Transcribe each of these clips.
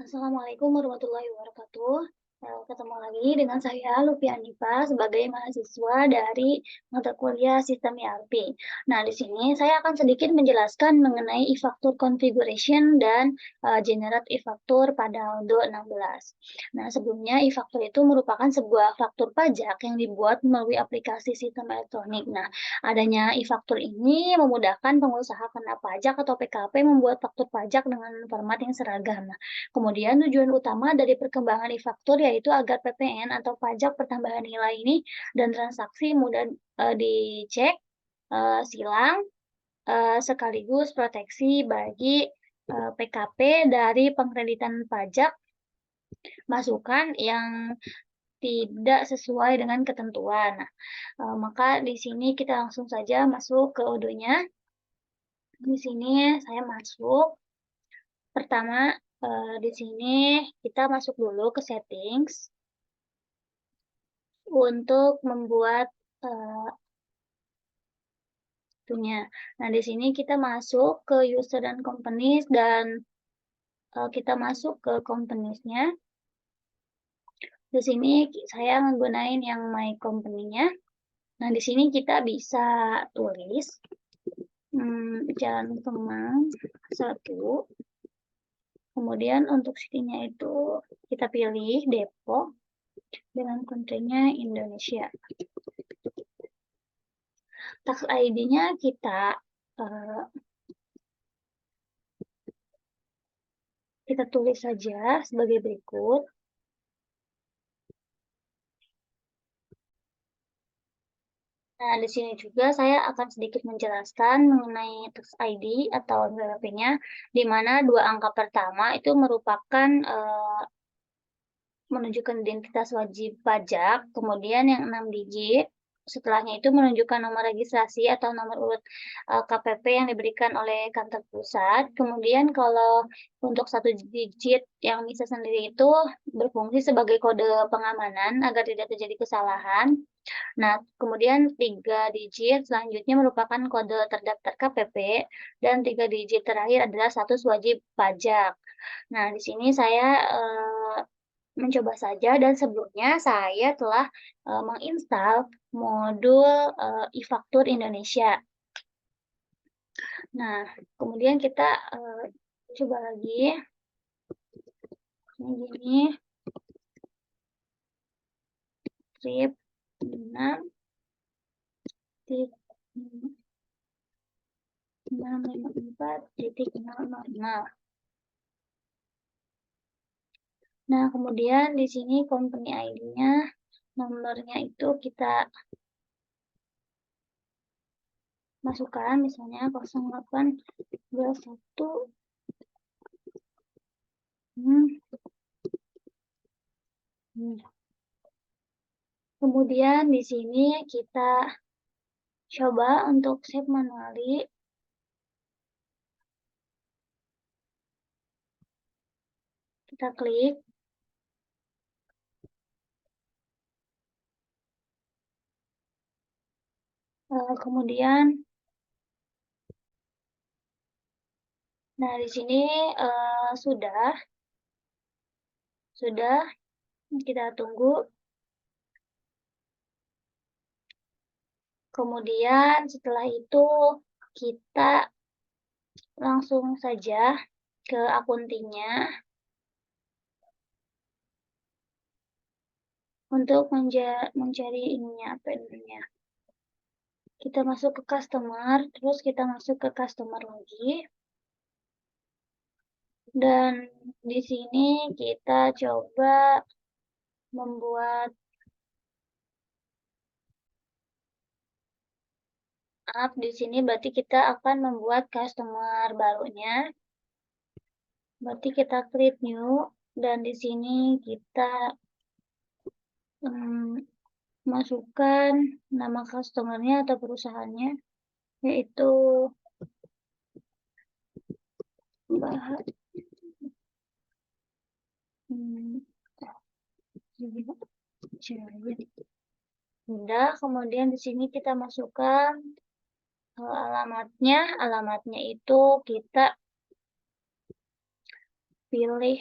Assalamualaikum warahmatullahi wabarakatuh. Ketemu lagi dengan saya Lutfi Hanifa sebagai mahasiswa dari mata kuliah Sistem ERP. Nah, di sini saya akan sedikit menjelaskan mengenai e-faktur configuration dan generate e-faktur pada Undo 16. Nah, sebelumnya e-faktur itu merupakan sebuah faktur pajak yang dibuat melalui aplikasi sistem elektronik. Nah, adanya e-faktur ini memudahkan pengusaha kena pajak atau PKP membuat faktur pajak dengan format yang seragam. Kemudian tujuan utama dari perkembangan e-faktur yaitu agar PPN atau pajak pertambahan nilai ini dan transaksi mudah, dicek, silang, sekaligus proteksi bagi, PKP dari pengkreditan pajak masukan yang tidak sesuai dengan ketentuan. Nah, maka di sini kita langsung saja masuk ke Odoo-nya. Di sini saya masuk. Pertama, di sini kita masuk dulu ke settings untuk membuat, itunya. Nah, di sini kita masuk ke user dan companies dan, kita masuk ke companies-nya. Di sini saya menggunakan yang my company-nya. Nah, di sini kita bisa tulis, Jalan Kemang 1. Kemudian untuk city-nya itu kita pilih Depok dengan country-nya Indonesia. Tax ID-nya kita tulis saja sebagai berikut. Nah, di sini juga saya akan sedikit menjelaskan mengenai tax ID atau NPWP-nya, di mana 2 angka pertama itu merupakan, menunjukkan identitas wajib pajak, kemudian yang 6 digit setelahnya itu menunjukkan nomor registrasi atau nomor urut, KPP yang diberikan oleh kantor pusat. Kemudian kalau untuk 1 digit yang bisa sendiri itu berfungsi sebagai kode pengamanan agar tidak terjadi kesalahan. Nah, kemudian 3 digit selanjutnya merupakan kode terdaftar KPP dan 3 digit terakhir adalah status wajib pajak. Nah, di sini saya, mencoba saja dan sebelumnya saya telah, menginstal modul, e-faktur Indonesia. Nah, kemudian kita, coba lagi. Ini gini, trip 6.654.000. Nah, kemudian di sini company ID-nya, nomornya itu kita masukkan, misalnya 0821 Kemudian di sini kita coba untuk save manually. Kita klik. Kemudian, nah di sini sudah, kita tunggu. Kemudian setelah itu kita langsung saja ke akuntingnya untuk mencari ininya, apa namanya. Kita masuk ke customer, terus kita masuk ke customer lagi. Dan di sini kita coba membuat di sini berarti kita akan membuat customer barunya. Berarti kita klik new dan di sini kita masukkan nama customer-nya atau perusahaannya yaitu Udah, kemudian di sini kita masukkan alamatnya. Alamatnya itu kita pilih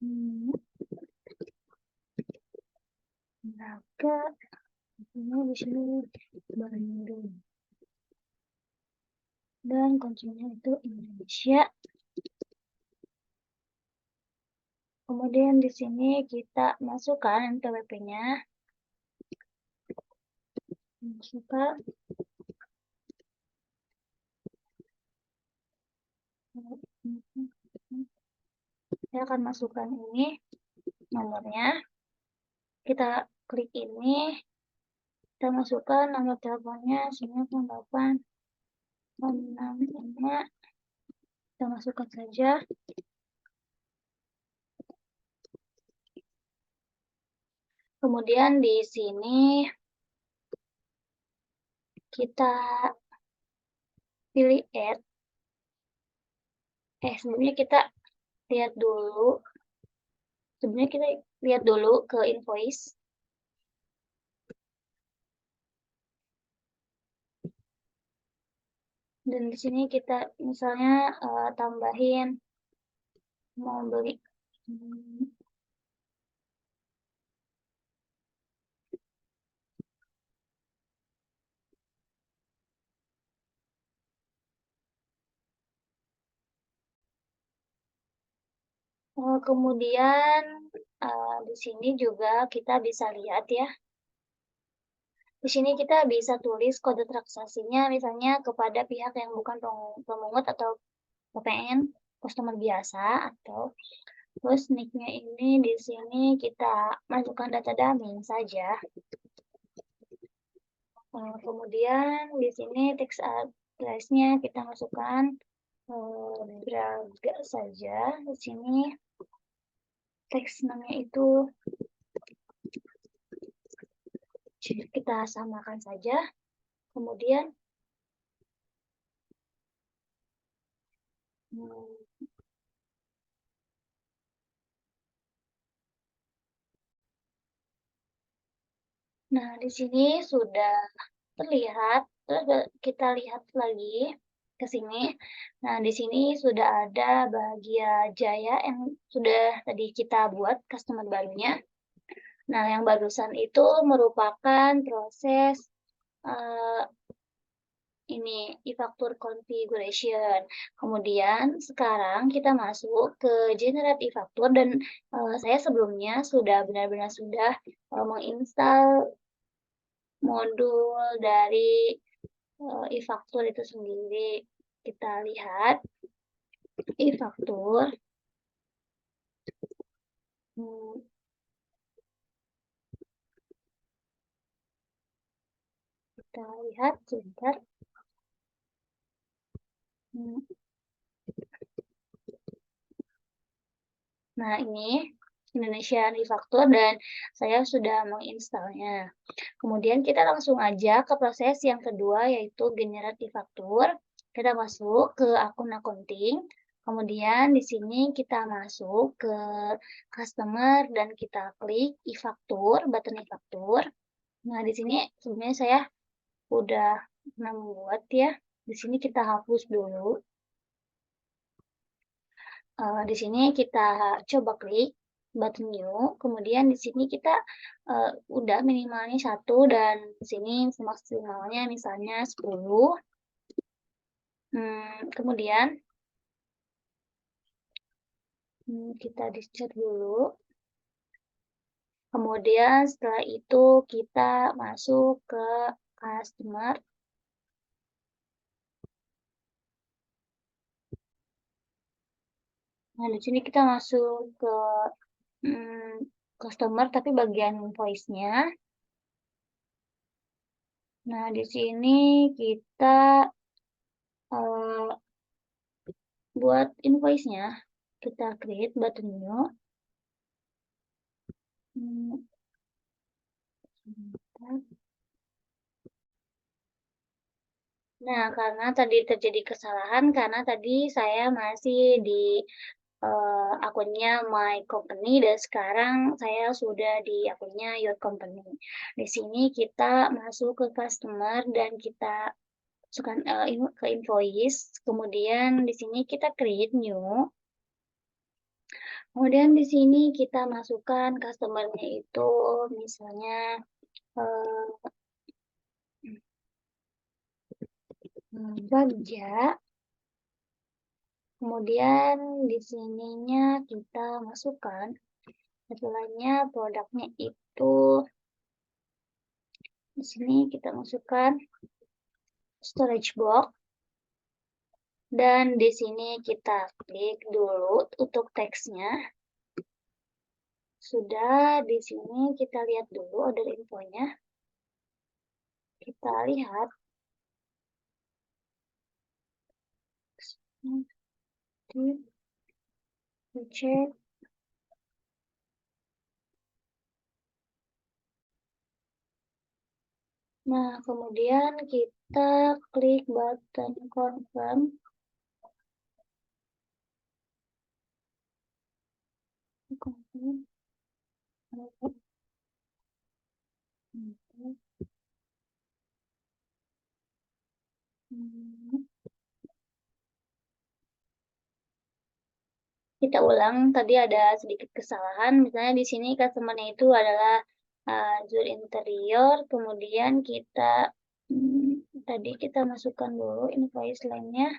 Hmm, Maka ini di sini Bandung dan konsumennya itu Indonesia. Kemudian di sini kita masukkan NPWP-nya, masukkan. Saya akan masukkan ini nomornya. Kita klik ini, kita masukkan nomor teleponnya 9806, kita masukkan saja. Kemudian di sini kita pilih add. Sebelumnya kita lihat dulu. Sebelumnya kita lihat dulu ke invoice. Dan di sini kita misalnya tambahin mau beli kemudian di sini juga kita bisa lihat ya. Di sini kita bisa tulis kode transaksinya misalnya kepada pihak yang bukan pemungut atau PPN, customer biasa, atau terus nicknya ini di sini kita masukkan data dummy saja. Kemudian di sini teks address-nya kita masukkan Braga saja. Di sini teks namanya itu kita samakan saja. Kemudian nah di sini sudah terlihat. Terus kita lihat lagi ke sini. Nah, di sini sudah ada bahagia Jaya yang sudah tadi kita buat customer barunya. Nah, yang barusan itu merupakan proses ini e-factur configuration. Kemudian sekarang kita masuk ke generate e-factur dan saya sebelumnya sudah benar-benar sudah menginstal modul dari e-factur itu sendiri. Kita lihat e-factur. Kita lihat sebentar. Nah, ini Indonesia e-factur dan saya sudah menginstalnya. Kemudian kita langsung aja ke proses yang kedua yaitu generate e-factur. Kita masuk ke akun accounting. Kemudian di sini kita masuk ke customer dan kita klik e-factur, button e-factur. Nah, di sini sebenarnya saya udah pernah membuat ya. Di sini kita hapus dulu. Di sini kita coba klik button new, kemudian di sini kita udah minimalnya 1 dan di sini maksimalnya misalnya 10. Kemudian kita di-chat dulu. Kemudian setelah itu kita masuk ke customer. Nah, di sini kita masuk ke customer tapi bagian invoice-nya. Nah, di sini kita buat invoice-nya, kita create button new. Nah, karena tadi terjadi kesalahan, karena tadi saya masih di akunnya My Company dan sekarang saya sudah di akunnya Your Company. Di sini kita masuk ke customer dan kita masukkan ke invoice. Kemudian di sini kita create new. Kemudian di sini kita masukkan customer-nya itu misalnya, Bagja, kemudian di sininya kita masukkan setelahnya produknya itu di sini kita masukkan storage box dan di sini kita klik dulu untuk teksnya. Sudah, di sini kita lihat dulu order infonya. Kita lihat. Cek. Nah, kemudian kita klik button confirm. Confirm. Kita ulang, tadi ada sedikit kesalahan, misalnya di sini customer-nya itu adalah Zur Interior, kemudian kita tadi kita masukkan dulu invoice lainnya.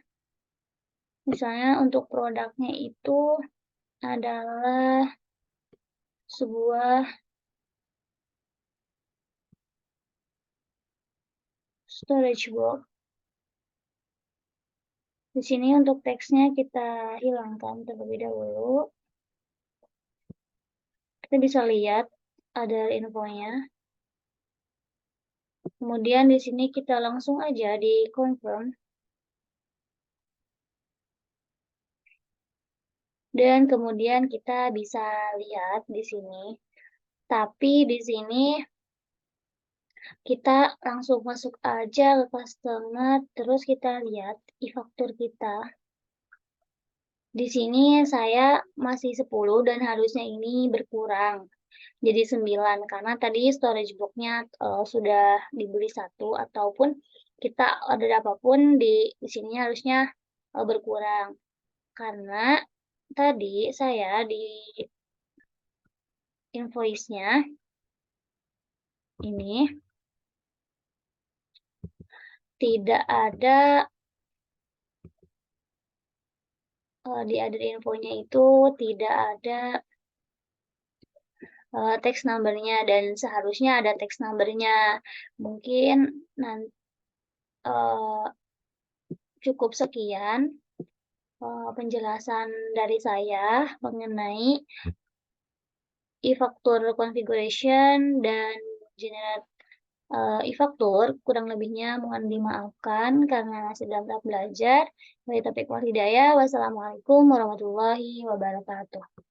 Misalnya untuk produknya itu adalah sebuah storage box. Di sini untuk teksnya kita hilangkan terlebih dahulu. Kita bisa lihat ada infonya. Kemudian di sini kita langsung aja di confirm. Dan kemudian kita bisa lihat di sini. Tapi di sini kita langsung masuk aja ke customer, terus kita lihat e-faktur kita. Di sini saya masih 10 dan harusnya ini berkurang jadi 9 karena tadi storage box-nya sudah dibeli 1 ataupun kita order apapun di sini harusnya berkurang. Karena tadi saya di invoice-nya ini tidak ada di order infonya itu tidak ada text number-nya dan seharusnya ada text number-nya. Mungkin nanti cukup sekian penjelasan dari saya mengenai e-faktur configuration dan generate e-faktur. Kurang lebihnya mohon dimaafkan karena masih dalam tahap belajar. Wabillahi taufiq wal hidayah. Wassalamualaikum warahmatullahi wabarakatuh.